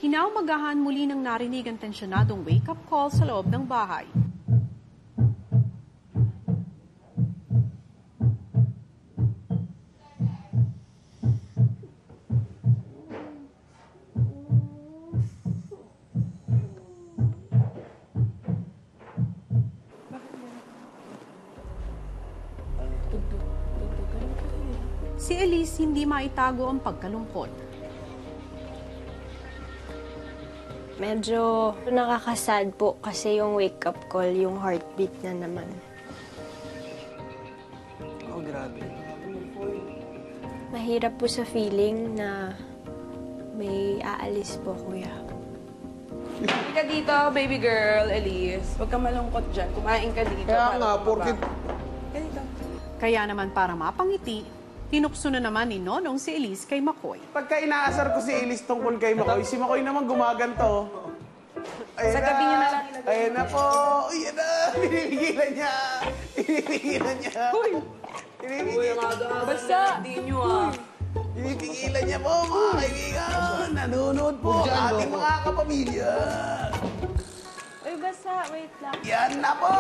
Kinaumagahan muli nang narinig ang tensyonadong wake-up call sa loob ng bahay. Si Elise hindi maitago ang pagkalungkot. Medyo nakakasad po kasi yung wake-up call, yung heartbeat na naman. Oh, grabe. Mahirap po sa feeling na may aalis po, kuya. Hindi ka dito, baby girl, Elise. Huwag ka malungkot dyan. Kumain ka dito. Kaya nga, porkit... Kaya naman para mapangiti, tinukso na naman ni Nonong si Elise kay Makoy. Pagka inaasar ko si Elise tungkol kay Makoy, si Makoy naman gumaganto. Ayan Sa gabi niya na lang ilagay. Ayan na po. Ayan na. Pinipigilan niya. Pinipigilan niya. Pinipigilan niya. Basta, di nyo Pinipigilan niya po, mga kaibigan. Nanonood po ang ating mga kapamilya. Uy, basta, wait lang. Yan na po.